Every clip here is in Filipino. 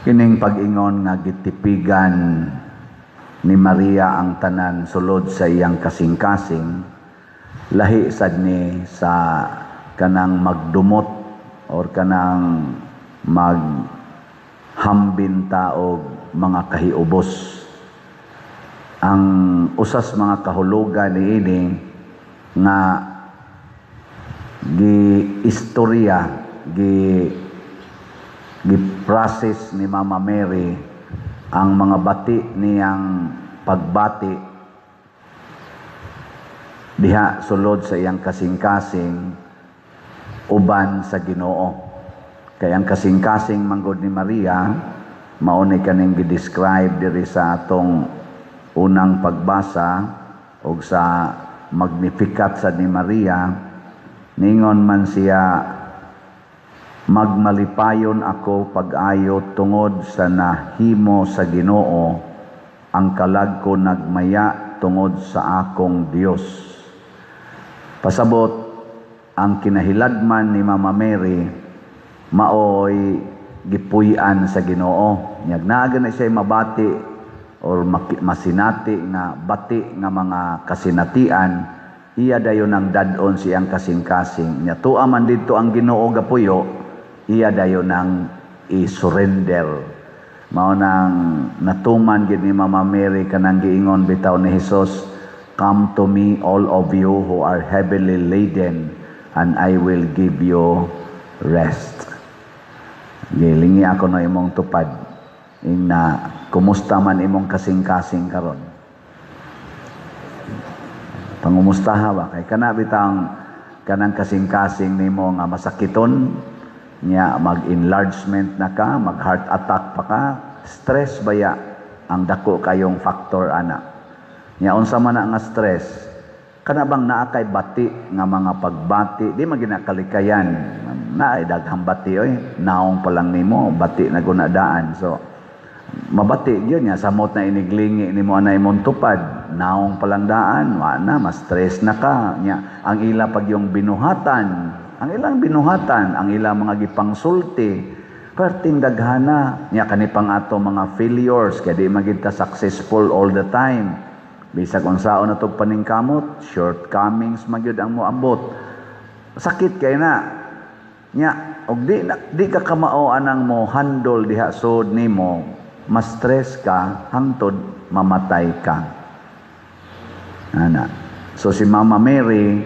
Kining pag-ingon nga gitipigan ni Maria ang tanan sulod sa iyang kasing-kasing, lahi sad ni sa kanang magdumot or kanang maghambin taog mga kahiubos. Ang usas mga kahulugan niini nga gi-istorya, gi-process ni Mama Mary ang mga bati niyang pagbati diha sulod sa iyang kasing-kasing uban sa Ginoo. Kaya ang kasing-kasing manggod ni Maria mao ni kaning gi-describe diri sa atong unang pagbasa ug sa Magnificat sa ni Maria. Ningon man siya, magmalipayon ako pag-ayo tungod sa nahimo sa Ginoo, ang kalag ko nagmaya tungod sa akong Dios. Pasabot, ang kinahilagman ni Mama Mary maoy gipuy-an sa Ginoo. Nyag naaga na siya mabati or masinati nga bati nga mga kasinatian, iya dayon ang dadon siyang kasing-kasing. Nya tuwa man dito ang Ginoo gapuyo, iya dayon ang i-surrender. Mao nang natuman gid ni Mama Mary kanang giingon bitaw ni Hesus, "Come to me all of you who are heavily laden, and I will give you rest." Gilingi ako na imong tupad na kumusta man imong kasing-kasing karon. Pangumustaha ba kay kana bitang kanang kasing-kasing nimo nga masakiton nya, mag-enlargement na ka, mag-heart attack pa ka, stress baya ang dako kayong factor ana. Nya unsa man nga stress, kana bang naa kay bati nga mga pagbati, di maginakalikayan. Naay daghang bati oy, naong pa lang nimo, bati na gunadaan. So mabati gyud nya samot na iniglingi nimo anay imong tupad, naong pa lang daan, wa na ma-stress na ka. Nya ang ila pag yung binuhatan, ang ilang binuhatan, ang ilang mga gipangsulti, perting daghana. Nya kani pang ato mga failures, kaya di magita successful all the time. Bisag unsaon na itong paningkamot, shortcomings magyud ang moabot. Sakit kay na. Nya, og di ka kamao anang mo handle diha sud nimo, ma-stress ka, hangtod mamatay ka. Ana. So si Mama Mary,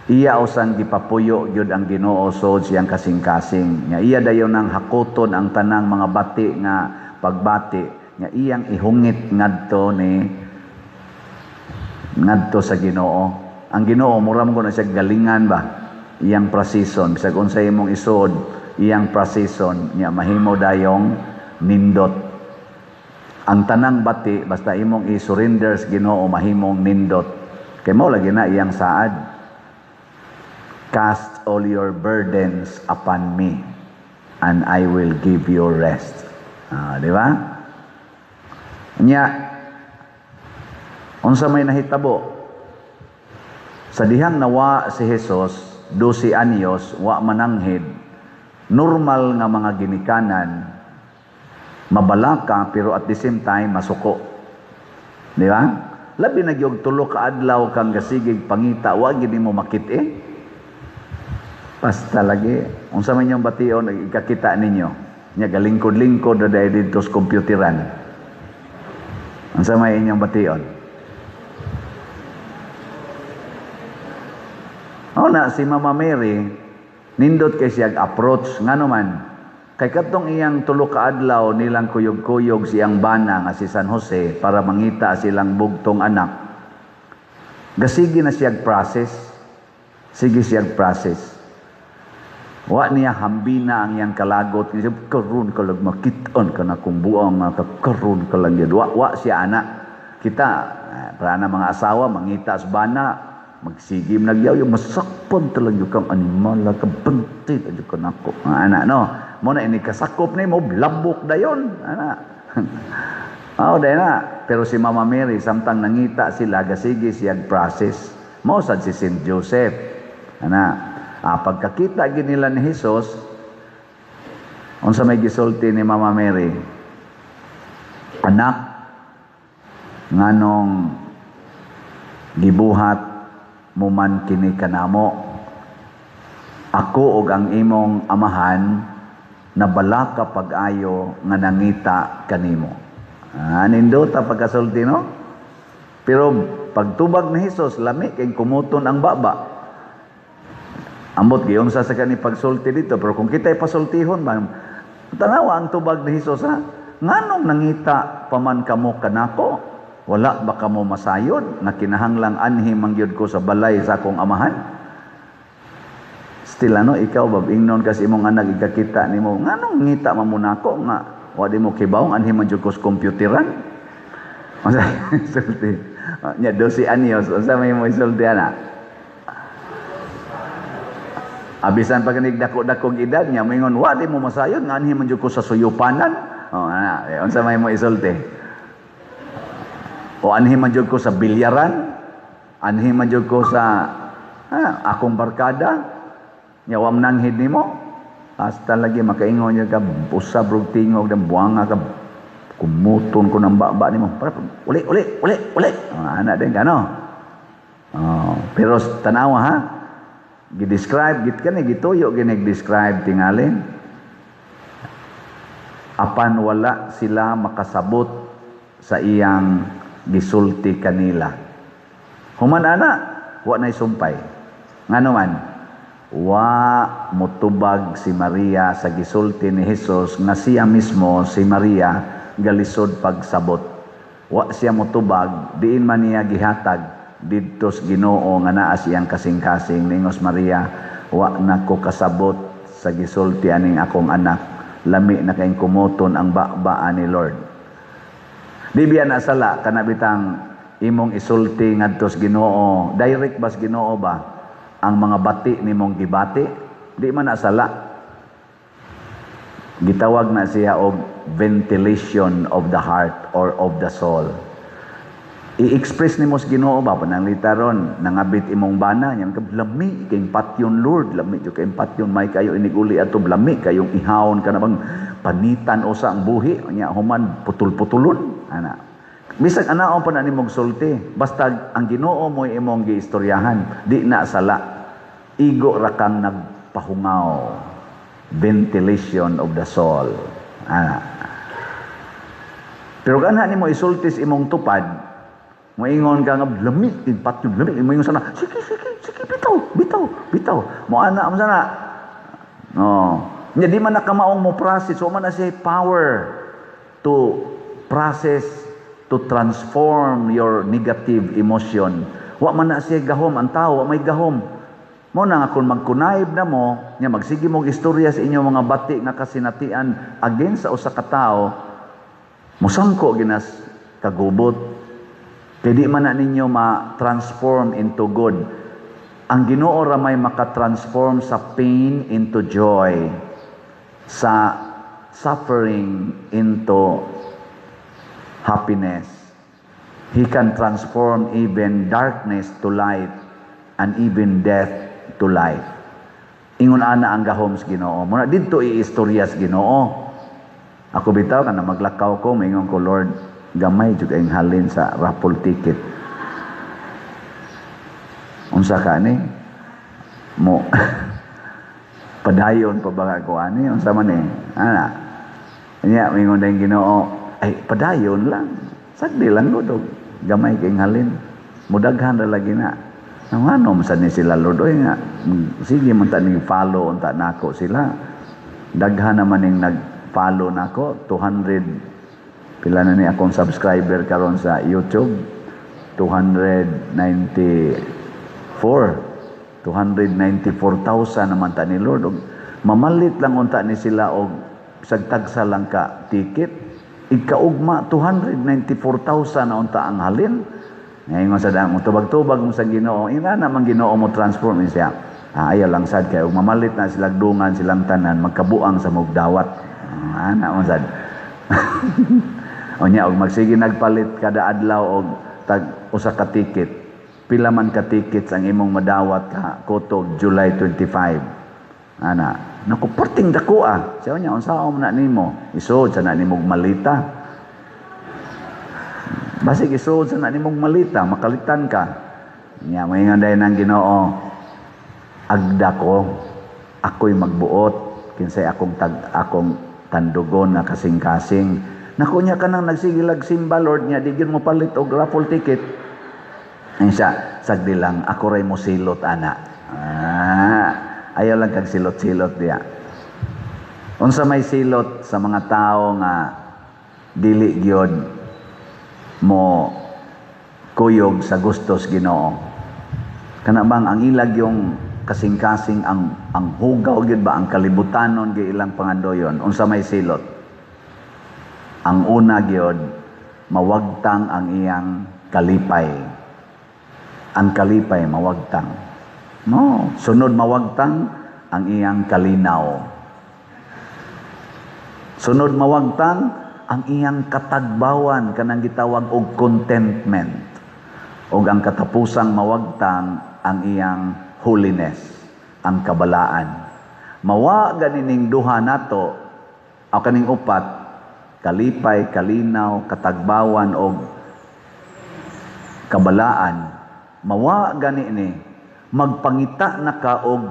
iya usan gipapuyo gyud ang Ginoo sud siyang kasing-kasing. Nya iya dayon nang hakuton ang tanang mga bati nga pagbati. Nya iyang ihungit ngadto sa Ginoo. Ang Ginoo mura mo na siya galingan ba? Iyang prosesyon. Bisag unsay imong isod, iyang prosesyon nya mahimo dayong nindot. Ang tanang bati basta imong i-surrender sa Ginoo mahimong nindot. Kay mao lagi na iyang saad. Cast all your burdens upon me, and I will give you rest. Di ba? Nya, unsa may nahitabo? Sa dihang nawa si Jesus, 12 anyos, wa mananghid, normal nga mga ginikanan, mabalaka, pero at the same time, masuko. Di ba? Labi na gyud tulo ka adlaw kang gasigig pangita, wa gid mo makit Basta lagi, unsa man yung bation ikakita ninyo. Nya galingkod-lingkod na dahil dito sa kompyuteran. Unsa man inyong bation? Na si Mama Mary, nindot kay siyang approach, nga naman, kay katong iyang tulo ka adlaw nilang kuyog-kuyog siyang bana nga si San Jose para mangita silang bugtong anak. Gasigi na siyang process. Sige siyang process. Wa niya hambina ang iyang kalagot. Karon ka lang makitaan ka na kung buang karon ka lang yan. Wa siya anak. Kita, para na mga asawa, mangita sa bana, magsigim nagyaw yung masakpan talang yung kang animal kabantit at yung kanako anak no mo na ini kasakop na mo blabok dayon anak dayon na. Pero si Mama Mary samtang nangita sila gasigi siyang process mo sad si Saint Joseph anak pagkakita gid nila ni Jesus Unsa may gisulti ni Mama Mary? Anak, nganong gibuhat mo man kini kanamo, ako ug ang imong amahan nabala ka pag-ayo nga nangita kanimo. Nindota pagkasulti, no? Pero pagtubag ni Hesus, lami kay kumuton ang baba. Ambot gayong sa kani pagsulti dito, pero kung kita'y pasultihon, tanawa ang tubag ni Hesus, ha? Nganong nangita paman kamo kanako? Wala ba kamo masayod na kinahanglang anhi mangyud ko sa balay sa akong amahan? Still ikaw babingnon kasi imong anak ikakita nimo, nganong ngita mamunako nga wa di mo kibaw anhi man jud ko sa kompyuteran? Masa sulti. Nya 12 anyos, unsa may mo isulti ana? Abisan pag nigdako-dakong edad niya, moingon wa di mo masayod nga anhi man jud ko sa suyupanan. Unsa may mo isulti? O anhi man jud ko sa bilyaran, anhi man jud ko sa akong barkada, nyawam nanghid nimo, hasta lagi makaingon niya ka, usab rog tingog, buanga ka, kumuton ko ng baba nimo, uli. Anak din ka, no? Pero tanawa, ha? Gidescribe, gituyo, ginag-describe tingalin. Apan wala sila makasabot sa iyang gisulti kanila. Human ana, wa na'y sumpay. Ngano man, wa motubag si Maria sa gisulti ni Hesus nga siya mismo si Maria galisod pagsabot. Wa siya motubag diin man niya gihatag didto sa Ginoo nga naa siyang kasing-kasing ningos Maria, wa nako kasabot sa gisulti aning akong anak, lami na kayong kumuton ang bakbaan ni Lord. Di biya na sala kanabitang imong isulti ngadto sa Ginoo, direct bas Ginoo ba ang mga bati nimong gibati? Di man na sala. Gitawag na siya og ventilation of the heart or of the soul. I-express nimo sa Ginoo ba pananglita ron, nangabit imong bana yang lami kay patyon Lord, lami jud kay patyon, may kayo iniguli ato, lami kayong ihawon ka na bang panitan o sa ang buhi nya human putul-putulon ana. Bisag anaon pa na nimong sulti, basta ang Ginoo mo imong giistoryahan, di na sala. Igo ra kang nagpahungaw. Ventilation of the soul. Ana. Pero kana nimo isultis imong tupad, moingon ka nga lami din patyon, lami moingon sana, sige bitaw. Mo ana mo sana. Nya di man nakamaong mo process, so man na siya power to process, to transform your negative emotion. Wa man na siya gahom, ang tao wa may gahom. Mo na nga kung magkunayb na mo, nya magsige mong istorya sa inyong mga bati nga kasinatian against sa usa ka tawo, musangko ginas kagubot. Kaya di man na ninyo ma-transform into good. Ang Ginoo ra may makatransform sa pain into joy, sa suffering into happiness. He can transform even darkness to light and even death to life. Ingon ana ang gahom sa Ginoo. Muna didto iistorya sa Ginoo. Ako bitaw kana maglakaw ko, maingon ko, Lord, gamay jud ang halin sa raffle ticket. Unsa ka ni? Mo padayon pa ba ko ani? Unsa man ni? Ana. Nya maingon dayong Ginoo, ay padayon lang. Sagdi lang gud, gamay kay halin. Mudaghan ra lagi na. Ngano man sad ni sila Lord oy nga. Sige man ta ni follow unta nako sila. Daghan naman ning nag-follow nako, 200 pila na ni akong subscriber karon sa YouTube, 294,000 naman ta ni Lord. Mamalit lang unta ni sila og sagtagsa lang ka ticket, ikaugma 294,000 na unta ang halin. Ngayon sa damo tubag-tubag mo sa Ginoo, ina naman Ginoo mo transform siya. Ayaw lang sad kay mamalit na silang dungan silang tanan, magkabuang sa mugdawat. Ana mo sad. Onya og magsige nagpalit kada adlaw og tag usa ka ticket. Pila man ka tickets ang imong madawat ka kotog July 25. Ana, Naku, porting dako Siya niya, unsaon man na nimo? Isod sa na nimog malita. Basig isod sa na nimog malita, makalitan ka. Nya moingon day nang Ginoo, agda ko, ako'y magbuot, kinsay akong tandugon nga kasing-kasing. Naku niya ka nang nagsigilag simba, Lord niya, di gyud mo palit og raffle ticket. Ay siya, sagdi lang, ako ray mo silot, ana. Ayaw lang kag silot-silot diya. Unsa may silot sa mga tao nga dili gyud mo kuyog sa gustos Ginoo. Kana bang ang ilag yung kasing-kasing ang hugaw gyud ba, ang kalibutanon gyud ilang pangandoyon. Unsa may silot? Ang una gyud, mawagtang ang iyang kalipay. Ang kalipay mawagtang. No, sunod mawagtang ang iyang kalinaw. Sunod mawagtang ang iyang katagbawan, kanang gitawag og contentment. Og ang katapusang mawagtang ang iyang holiness, ang kabalaan. Mawa ganining duha nato, o kaning upat, kalipay, kalinaw, katagbawan og kabalaan. Mawa gani ni magpangita na ka og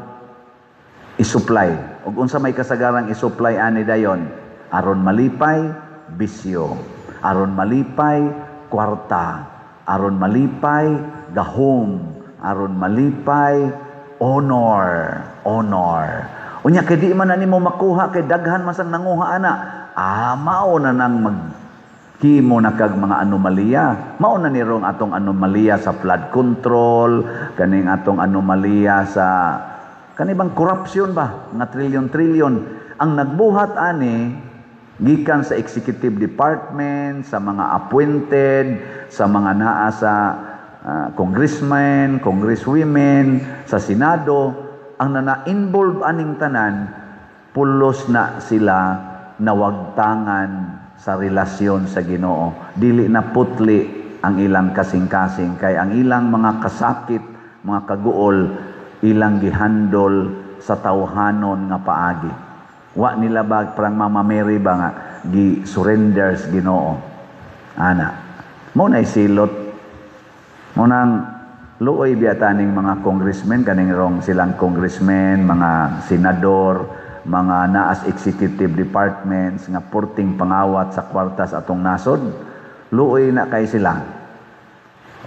isupply. Og unsa may kasagarang isupply ani dayon? Aron malipay bisyo, aron malipay kwarta, aron malipay gahom, aron malipay honor. Unya kay di man na nimo makuha kay daghan masang nanguha ana. Mao na nang himo na kag mga anomalya. Mao na nirong atong anomalya sa flood control, kaning atong anomalya sa kanibang corruption ba, nga trilyon-trilyon. Ang nagbuhat ani gikan sa executive department, sa mga appointed, sa mga naa sa congressmen, congresswomen, sa senado, ang nana-involve aning tanan, pulos na sila nawagtangan sa relasyon sa Ginoo. Dili na putli ang ilang kasing-kasing, kay ang ilang mga kasakit, mga kaguol, ilang gihandol sa tawhanon nga paagi. Wa nila ba parang Mama Mary ba nga gi-surrenders Ginoo. Ana. Mo na silot. Mo nang luoy biyataning mga congressmen, kaning rong silang congressmen, mga senador, mga naas executive departments nga porting pangawat sa kwartas atong nasod, luoy na kay sila.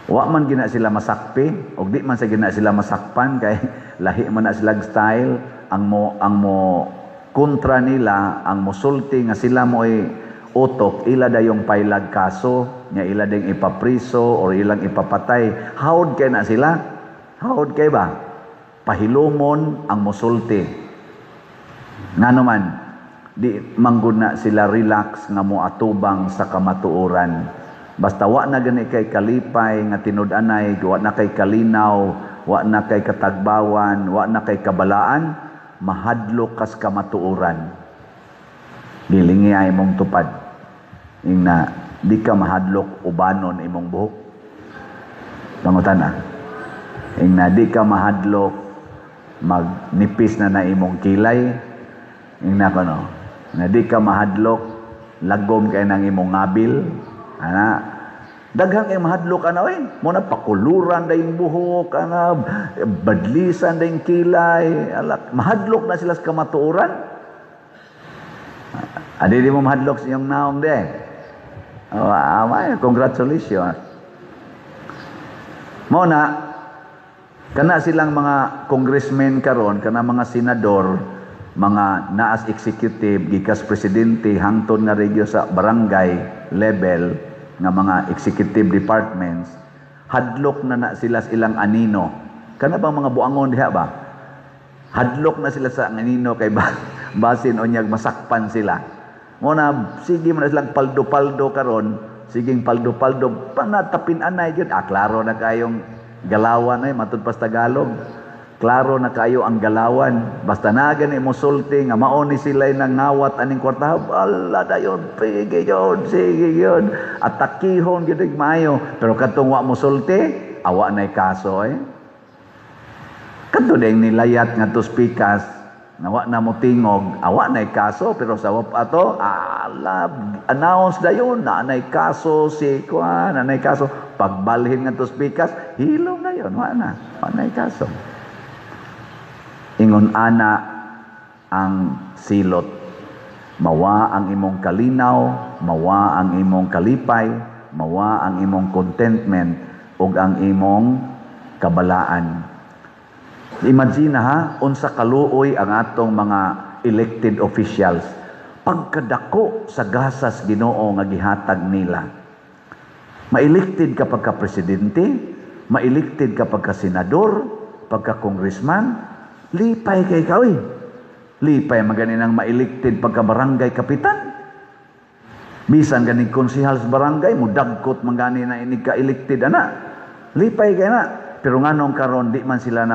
Wa man gina sila masakpi, og di man sa gina sila masakpan, kay lahi man na silang style. Ang mo kontra nila, ang musulti nga sila mo'y utok, ila dayong pailag kaso, nga ila dayong ipapriso or ilang ipapatay. Hawod kay na sila? Hawod kay ba? Pahilumon ang musulti. Nga naman, di manggod na sila relax nga mo atubang sa kamatuoran. Basta wa na gani kay kalipay nga tinud-anay, wa na kay kalinaw, wa na kay katagbawan, wa na kay kabalaan, mahadlok kas kamatuoran. Gilingi ay mong tupad. Ingna di ka mahadlok ubanon imong buhok. Pangutan na. Ingna di ka mahadlok magnipis na imong kilay. Ingna ko no. Na di ka mahadlok lagom kay nang imong ngabil. Ana, daghang kay mahadlok ana oy. Mo na pakuluran dayong buhok, ana badlisan dayong kilay. Alak, mahadlok na sila sa kamatuoran. Adi di mo mahadlok sa iyong naong de. Congratulations. Mo na kana silang mga congressmen karon, kana mga senador, mga naas executive gikas presidente hangtod nga regyo sa barangay level nga mga executive departments, hadlok na sila sa ilang anino. Kana bang mga buangon diha ba? Hadlok na sila sa anino kay basin onyag masakpan sila. Mo na sige man silang paldo-paldo karon, siging paldo-paldo panatapin anay gyud. Klaro na kayong galawan ay matud pas Tagalog. Klaro na kayo ang galawan. Basta na gani mo sulti nga mauni sila nang ngawat aning kwarta. Ala dayon, sige yun. At takihon gyud maayo. Pero katong wa mo sulti, awa nay kaso eh. Kadto ding nilayat nga to speakas nawa na mo tingog, awa na kaso, pero sa ato, announce dayon na anay kaso si Kuan, anay kaso, pagbalhin nga to speakers, hilaw na yun, wa na kaso. Ingon ana ang silot, mawa ang imong kalinaw, mawa ang imong kalipay, mawa ang imong contentment, ug ang imong kabalaan. Imagine ha, unsa kaluoy ang atong mga elected officials. Pagkadako sa gasas Ginoo nga gihatag nila. Ma-elected ka pagka-presidente, ma-elected ka pagka-senador, pagka-congressman, lipay kay ka, oy. Lipay maganinang ma-elected pagka-barangay kapitan. Bisan ganing konsehal sa barangay, mudagkot mangani na inig ka-elected, ana. Lipay kay na. Pero nganong karon di man sila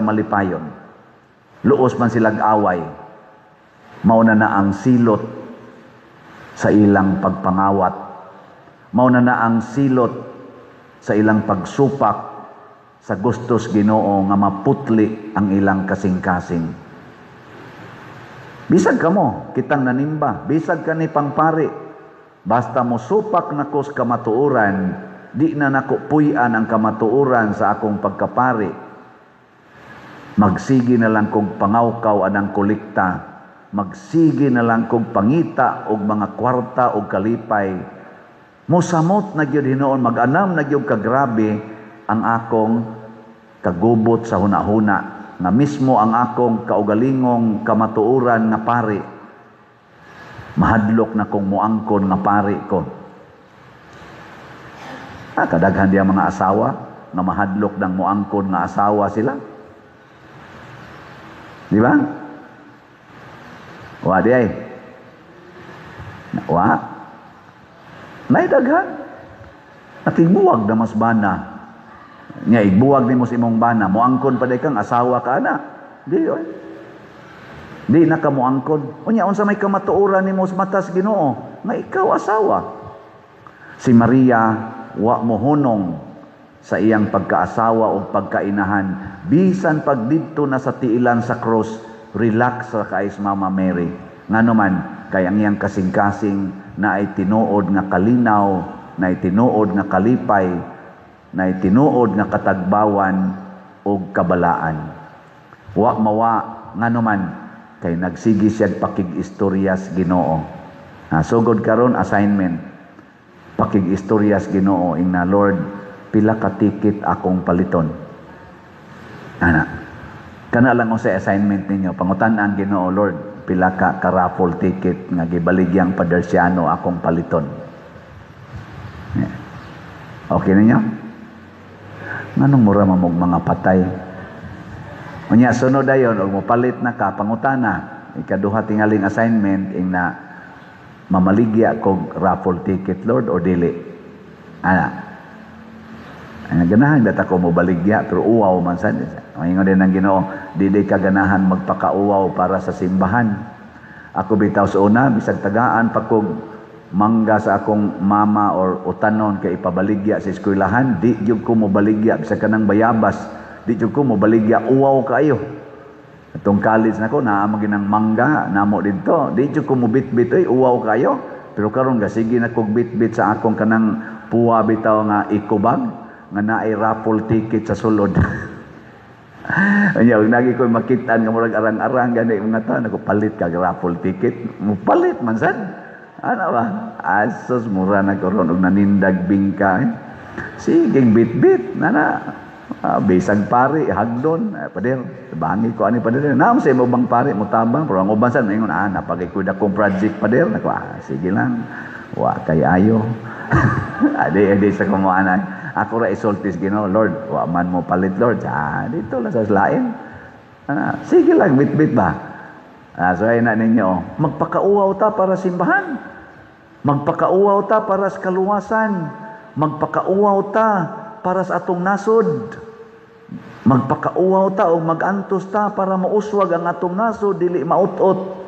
malipayon. Luos man sila away. Mauna na ang silot sa ilang pagpangawat. Mauna na ang silot sa ilang pagsupak sa gustos Ginoo nga maputli ang ilang kasing-kasing. Bisag ka mo, kitang nanimba, bisag ka ni pangpari. Basta mo supak na kus kamatuuran, di na nakupuyan ang kamatuuran sa akong pagkapari. Magsigi na lang kong pangawkaw anang kolekta. Magsigi na lang kong pangita og mga kwarta og kalipay. Musamot na gyud hinoon, mag-anam na gyud kagrabe ang akong kagubot sa hunahuna, na mismo ang akong kaugalingong kamatuuran nga pari. Mahadlok na kong muangkon nga pari ko. Kadaghan diya mga asawa nga mahadlok ng muangkon nga asawa sila. Di ba? Wa di ay. Wa. Naidaghan. At igbuwag na mas bana. Nga igbuwag ni mo sa imong bana. Muangkon pa day kang asawa ka na. Di oy. Di na ka muangkon. Unya unsa may kamatuoran ni mo sa matas Ginoo nga ikaw asawa. Si Maria wa mohunong sa iyang pagkaasawa o pagkainahan, bisan pagdidto na sa tiilan sa cross, relax sa kay Mama Mary. Nganuman kay ang iyang kasing-kasing na ay tinuod nga kalinaw, na ay tinuod nga kalipay, na ay tinuod nga katagbawan o kabalaan. Wa mawa nganuman kay nagsigi siya pakig-istoryas Ginoo. Sugod karon assignment, pakig-istoryas Ginoo ing na, Lord, pila ka ticket akong paliton. Kana lang sa assignment ninyo, pangutan-an Ginoo, Lord, pila ka raffle ticket nga gibaligyang Padersiano akong paliton. Okay ninyo? Nganong mura mamog mga patay? Unya sunod dayon og mopalit na ka pangutana, ikaduha tingaling assignment ing na mamaligya kog raffle ticket, Lord, o dili. Ganahan data ko mo baligya, pero uwaw man sad. Ingon din ang Ginoo, di kaganahan magpakauwaw para sa simbahan. Ako bitaw sa una, bisag tagaan pa kog mangga sa akong mama or utanon kay ipabaligya sa eskwelahan, di jud ko mo baligya bisag kanang bayabas, di jud ko mo baligya uwaw kaayo. Itong college na ko, naamang ginang mangga, namo dito. Di ko mo bit-bit, uwaw kayo. Pero karon sige na kog bit-bit sa akong kanang puwa bitaw nga ikubag, nga naay raffle ticket sa sulod. Anya, nagi ko makitaan nga murag arang-arang, gani mga tao, nakupalit kag raffle ticket. Mupalit man sad. Ano ba? Asos, mura na karon og nanindag bingka. Sige, bit-bit, nana. Bisag pari, hagdon, pader, bangi ko ani pader. Naam sa mo bang pari, mutabang, pero ang uban sa ingon, napagay ko da kong project pader. Nako, sige lang, wa kay ayo. Adi sa kumuanan. Ako ra isultis Ginoo, Lord, wa man mo palit, Lord. Dito lang sa lain. Sige lang, bit-bit ba? So ay na ninyo, magpakauwaw ta para simbahan. Magpakauwaw ta para sa kaluwasan. Magpakauwaw ta para sa atong nasod. Magpakauwaw ta o magantos ta para mauswag ang atong nasod, dili maut-ot.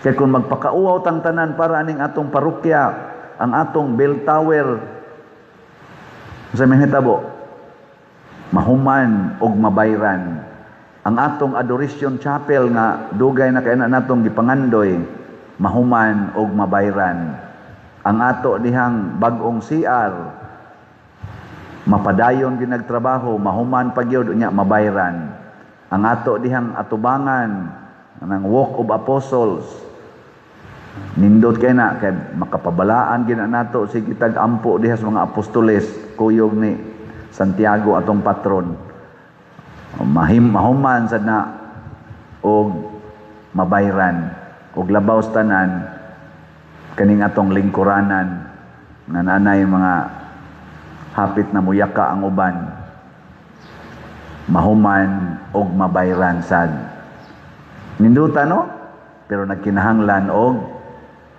Kaya kung magpakauwaw tang tanan para aning atong parokya, ang atong bell tower, sa mga hitabo, mahuman og mabayran, Ang atong adoration chapel nga dugay na kay natong gipangandoy mahuman og mabayran. Ang ato dihang bag-ong CR mapadayon ginagtrabaho mahuman pagyud unya mabayran. Ang ato dihang atubangan ng Walk of Apostles nindot kay na kay makapabalaan gina nato si kitag ampo diha sa mga apostoles kuyog ni Santiago atong patron. Mahuman sad na og mabayran og labaw sa tanan kaning atong lingkuranan nga nanay mga hapit na muyaka ang uban mahuman og mabayran sad. Ninduta no? Pero nagkinahanglan og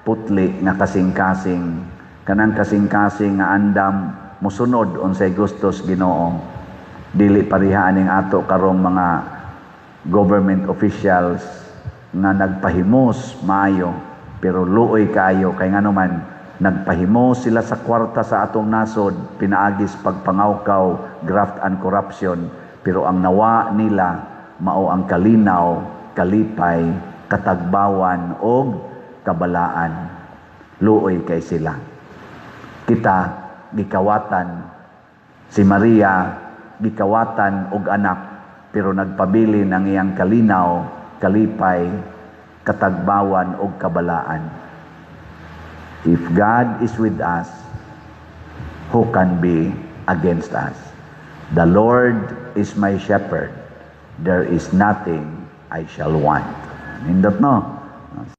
putli nga kasing-kasing. Kanang kasing-kasing nga andam musunod unsay gustos Ginoo. Dili parihaan ning ato karong mga government officials nga nagpahimos maayo pero luoy kayo kay nganuman nagpahimo sila sa kwarta sa atong nasod pinaagis pagpangawkaw, graft and corruption, pero ang nawa nila mao ang kalinaw, kalipay, katagbawan og kabalaan. Luoy kay sila. Kita gikawatan si Maria gikawatan og anak pero nagpabili ng iyang kalinaw, kalipay, katagbawan og kabalaan. If God is with us, who can be against us? The Lord is my shepherd. There is nothing I shall want. Nindot no?